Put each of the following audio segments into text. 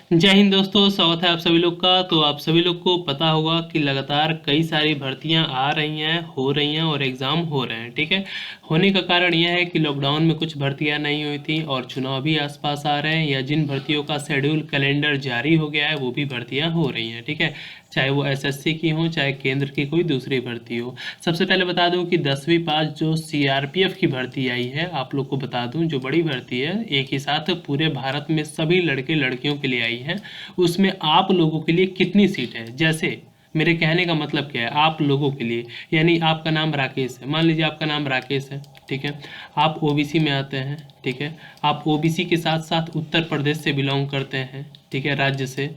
जय हिंद दोस्तों, स्वागत है आप सभी लोग का। तो आप सभी लोग को पता होगा कि लगातार कई सारी भर्तियां आ रही हैं, हो रही हैं और एग्ज़ाम हो रहे हैं। ठीक है, होने का कारण यह है कि लॉकडाउन में कुछ भर्तियां नहीं हुई थी और चुनाव भी आसपास आ रहे हैं, या जिन भर्तियों का शेड्यूल कैलेंडर जारी हो गया है वो भी भर्तियां हो रही हैं। ठीक है, चाहे वो एसएससी की हो, चाहे केंद्र की कोई दूसरी भर्ती हो। सबसे पहले बता दूं कि 10वीं पास जो सीआरपीएफ की भर्ती आई है, आप लोग को बता दूं, जो बड़ी भर्ती है, एक ही साथ पूरे भारत में सभी लड़के लड़कियों के लिए आई है। उसमें आप लोगों के लिए कितनी सीट है, जैसे मेरे कहने का मतलब क्या है, आप लोगों के लिए, यानी आपका नाम राकेश है, मान लीजिए आपका नाम राकेश है। ठीक है, आप ओबीसी में आते हैं। ठीक है, आप ओबीसी के साथ साथ उत्तर प्रदेश से बिलोंग करते हैं, ठीक है, राज्य से,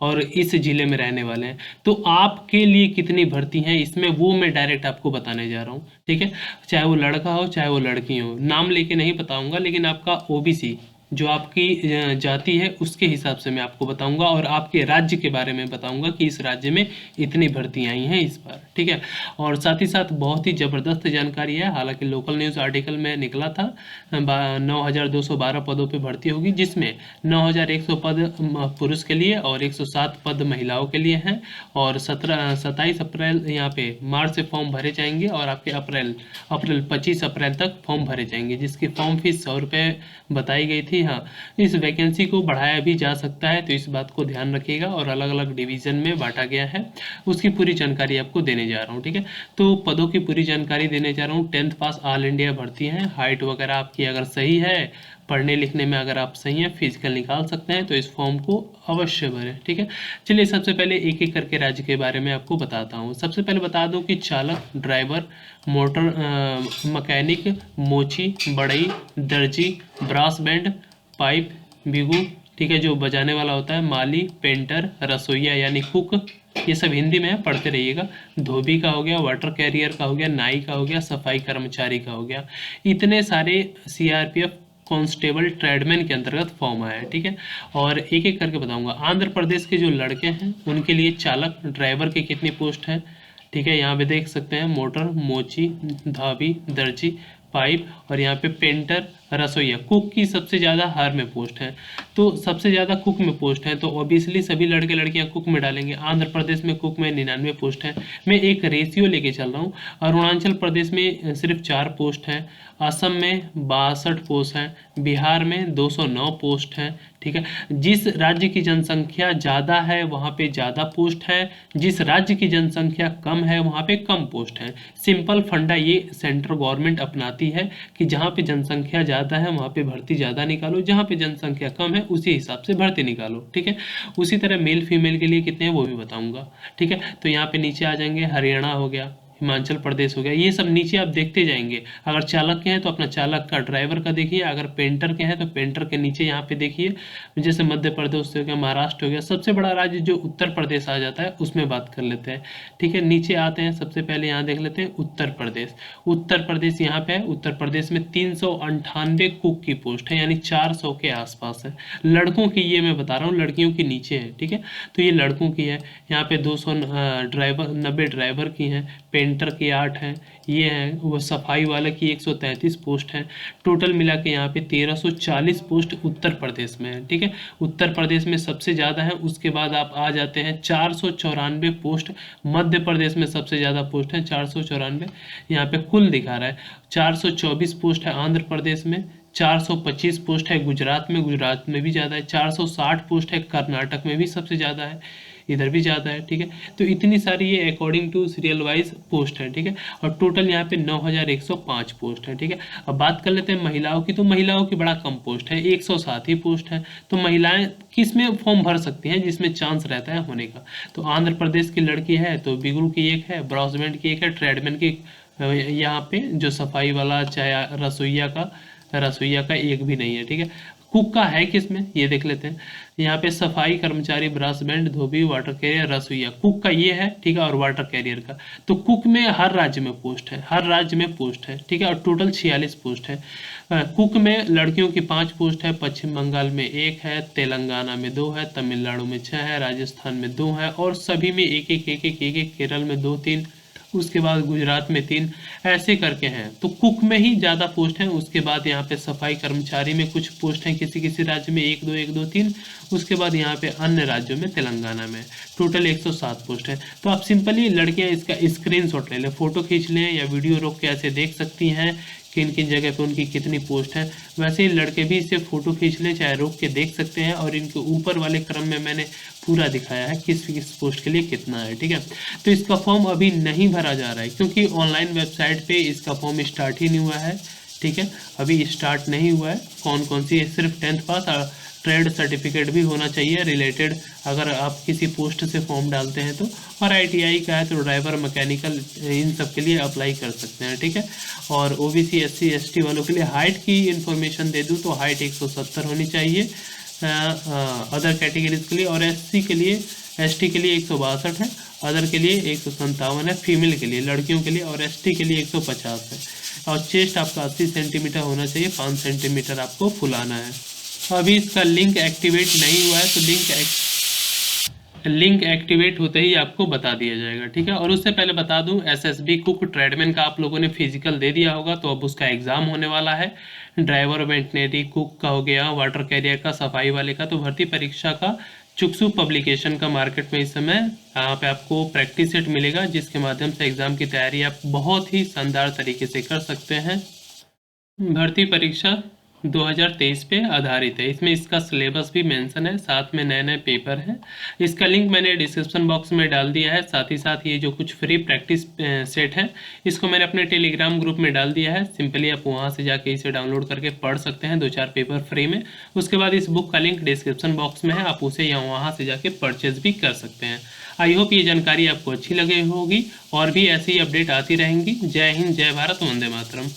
और इस जिले में रहने वाले हैं, तो आपके लिए कितनी भर्ती हैं इसमें, वो मैं डायरेक्ट आपको बताने जा रहा हूँ। ठीक है, चाहे वो लड़का हो चाहे वो लड़की हो, नाम लेके नहीं बताऊंगा, लेकिन आपका ओबीसी जो आपकी जाति है उसके हिसाब से मैं आपको बताऊंगा, और आपके राज्य के बारे में बताऊंगा कि इस राज्य में इतनी भर्तियां आई हैं इस बार। ठीक है, और साथ ही साथ बहुत ही ज़बरदस्त जानकारी है, हालांकि लोकल न्यूज़ आर्टिकल में निकला था। 9,212 पदों पे भर्ती होगी, जिसमें 9,100 पद पुरुष के लिए और 107 पद महिलाओं के लिए हैं। और 27 अप्रैल यहाँ पे मार्च से फॉर्म भरे जाएंगे, और आपके अप्रैल अप्रैल 25 अप्रैल तक फॉर्म भरे जाएंगे, जिसकी फॉर्म फीस 100 रुपये बताई गई थी। हाँ, इस वैकेंसी को बढ़ाया भी जा सकता है, तो इस बात को ध्यान रखिएगा, और अलग अलग डिवीजन में बांटा गया है, उसकी पूरी जानकारी आपको देने जा रहा हूँ। ठीक है, तो पदों की पूरी जानकारी देने जा रहा हूँ। 10th पास ऑल इंडिया भर्ती है, हाइट वगैरह आपकी अगर सही है, पढ़ने लिखने में अगर आप सही हैं, फिजिकल निकाल सकते हैं, तो इस फॉर्म को अवश्य भरें। ठीक है, चलिए सबसे पहले एक एक करके राज्य के बारे में आपको बताता हूँ। सबसे पहले बता दूँ कि चालक, ड्राइवर, मोटर मैकेनिक, मोची, बढ़ई, दर्जी, ब्रास बैंड, पाइप, बिगू, ठीक है, जो बजाने वाला होता है, माली, पेंटर, रसोईया यानी कुक, ये सब हिंदी में है, पढ़ते रहिएगा। धोबी का हो गया, वाटर कैरियर का हो गया, नाई का हो गया, सफाई कर्मचारी का हो गया। इतने सारे सीआरपीएफ कांस्टेबल ट्रेडमैन के अंतर्गत फॉर्म आया है। ठीक है, और एक एक करके बताऊंगा। आंध्र प्रदेश के जो लड़के हैं उनके लिए चालक, ड्राइवर की कितनी पोस्ट है, ठीक है, यहाँ पे देख सकते हैं, मोटर, मोची, धाबी, दर्जी, पाइप, और यहाँ पे पेंटर, रसोईया। कुक की सबसे ज़्यादा हर में पोस्ट है, तो सबसे ज़्यादा कुक में पोस्ट है, तो ऑब्वियसली सभी लड़के लड़कियाँ कुक में डालेंगे। आंध्र प्रदेश में कुक में 99 पोस्ट है। मैं एक रेशियो लेके चल रहा हूँ। अरुणाचल प्रदेश में सिर्फ 4 पोस्ट है, असम में 62 पोस्ट हैं, बिहार में 209 पोस्ट हैं। ठीक है, जिस राज्य की जनसंख्या ज़्यादा है वहाँ पे ज़्यादा पोस्ट है, जिस राज्य की जनसंख्या कम है वहाँ पे कम पोस्ट है। सिंपल फंडा ये सेंट्रल गवर्नमेंट अपनाती है कि जहाँ पे जनसंख्या ज़्यादा है वहाँ पे भर्ती ज़्यादा निकालो, जहाँ पे जनसंख्या कम है उसी हिसाब से भर्ती निकालो। ठीक है, उसी तरह मेल फीमेल के लिए कितने हैं वो भी बताऊँगा। ठीक है, तो यहाँ पे नीचे आ जाएंगे, हरियाणा हो गया, हिमाचल प्रदेश हो गया, ये सब नीचे आप देखते जाएंगे। अगर चालक के हैं तो अपना चालक का, ड्राइवर का देखिए, अगर पेंटर के हैं तो पेंटर के नीचे यहाँ पे देखिए, जैसे मध्य प्रदेश हो गया, महाराष्ट्र हो गया। सबसे बड़ा राज्य जो उत्तर प्रदेश आ जाता है उसमें बात कर लेते हैं। ठीक है, नीचे आते हैं, सबसे पहले यहाँ देख लेते हैं उत्तर प्रदेश। उत्तर प्रदेश यहाँ पे है, उत्तर प्रदेश में 398 कुक की पोस्ट है, यानी 400 के आसपास है। लड़कों की ये मैं बता रहा हूँ, लड़कियों की नीचे है। ठीक है, तो ये लड़कों की है। यहाँ पे 200 ड्राइवर, 90 ड्राइवर की हैं, पेंटर की 8 हैं, ये हैं वो, सफाई वाले की 133 पोस्ट हैं। टोटल मिला के यहाँ पे 1340 पोस्ट उत्तर प्रदेश में है। ठीक है, उत्तर प्रदेश में सबसे ज़्यादा है। उसके बाद आप आ जाते हैं 494 पोस्ट, मध्य प्रदेश में सबसे ज़्यादा पोस्ट है 494, यहाँ पे कुल दिखा रहा है। 424 पोस्ट है आंध्र प्रदेश में, 425 पोस्ट है गुजरात में, गुजरात में भी ज़्यादा है, 460 पोस्ट है कर्नाटक में भी सबसे ज़्यादा है, इधर भी ज़्यादा है। ठीक है, तो इतनी सारी ये according to serial wise post है। ठीक है, और टोटल यहाँ पे 9,105 पोस्ट है। ठीक है, अब बात कर लेते हैं महिलाओं की, तो महिलाओं की बड़ा कम पोस्ट है, 107 ही पोस्ट है। तो महिलाएं किस में फॉर्म भर सकती हैं जिसमें चांस रहता है होने का, तो आंध्र प्रदेश की लड़की है तो बिगरू की एक है, ब्रासबैंड की एक है, ट्रेडमैन की यहाँ पे जो सफाई वाला, चाहे रसोईया का एक भी नहीं है। ठीक है, कुक का है किसमें ये देख लेते हैं। यहाँ पे सफाई कर्मचारी, ब्रास बैंड, धोबी, वाटर कैरियर, रसोईया, कुक का ये है। ठीक है, और वाटर कैरियर का, तो कुक में हर राज्य में पोस्ट है, हर राज्य में पोस्ट है। ठीक है, और टोटल 46 पोस्ट है। कुक में लड़कियों की 5 पोस्ट है, पश्चिम बंगाल में 1 है, तेलंगाना में 2 है, तमिलनाडु में 6 है, राजस्थान में 2 है, और सभी में एक एक, केरल में 2 3, उसके बाद गुजरात में 3, ऐसे करके हैं। तो कुक में ही ज़्यादा पोस्ट हैं। उसके बाद यहाँ पे सफाई कर्मचारी में कुछ पोस्ट हैं, किसी किसी राज्य में 1 2 1 2 3। उसके बाद यहाँ पे अन्य राज्यों में तेलंगाना में टोटल 107 पोस्ट है। तो आप सिंपली लड़कियाँ इसका स्क्रीनशॉट ले लें, फोटो खींच लें या वीडियो रोक के ऐसे देख सकती हैं किन किन जगह पे उनकी कितनी पोस्ट है। वैसे ही लड़के भी इसे फोटो खींच लें, चाहे रोक के देख सकते हैं। और इनके ऊपर वाले क्रम में मैंने पूरा दिखाया है किस किस पोस्ट के लिए कितना है, ठीक है। तो इसका फॉर्म अभी नहीं भरा जा रहा है क्योंकि ऑनलाइन वेबसाइट पे इसका फॉर्म स्टार्ट ही नहीं हुआ है, ठीक है। अभी स्टार्ट नहीं हुआ है। कौन कौन सी है, सिर्फ 10th पास, ट्रेड सर्टिफिकेट भी होना चाहिए रिलेटेड अगर आप किसी पोस्ट से फॉर्म डालते हैं तो। और ITI का है तो ड्राइवर, मैकेनिकल, इन सब के लिए अप्लाई कर सकते हैं, ठीक है। और OBC SC ST वालों के लिए हाइट की इंफॉर्मेशन दे दूँ तो हाइट 170 होनी चाहिए अदर कैटेगरीज के लिए। और SC के लिए, ST के लिए 162 है, अदर के लिए 157 है, फीमेल के लिए, लड़कियों के लिए। और ST के लिए 150 है। और चेस्ट आपका 80 सेंटीमीटर होना चाहिए, 5 सेंटीमीटर आपको फुलाना है। अभी इसका लिंक एक्टिवेट नहीं हुआ है तो लिंक एक्टिवेट होते ही आपको बता दिया जाएगा, ठीक है। और उससे पहले बता दूं, SSB कुक ट्रेडमैन का आप लोगों ने फिजिकल दे दिया होगा तो अब उसका एग्जाम होने वाला है। ड्राइवर, वेटनरी, कुक का हो गया, वाटर कैरियर का, सफाई वाले का। तो भर्ती परीक्षा का चुक्सू पब्लिकेशन का मार्केट में इस समय यहाँ पे आपको प्रैक्टिस सेट मिलेगा जिसके माध्यम से एग्जाम की तैयारी आप बहुत ही शानदार तरीके से कर सकते हैं। भर्ती परीक्षा 2023 पे आधारित है। इसमें इसका सिलेबस भी मेंशन है, साथ में नए नए पेपर हैं। इसका लिंक मैंने डिस्क्रिप्शन बॉक्स में डाल दिया है। साथ ही साथ ये जो कुछ फ्री प्रैक्टिस सेट है इसको मैंने अपने टेलीग्राम ग्रुप में डाल दिया है। सिंपली आप वहाँ से जाके इसे डाउनलोड करके पढ़ सकते हैं, 2-4 पेपर फ्री में। उसके बाद इस बुक का लिंक डिस्क्रिप्शन बॉक्स में है, आप उसे या वहाँ से जाके परचेज भी कर सकते हैं। आई होप ये जानकारी आपको अच्छी लगी होगी और भी ऐसी अपडेट आती रहेंगी। जय हिंद, जय भारत, वंदे मातरम।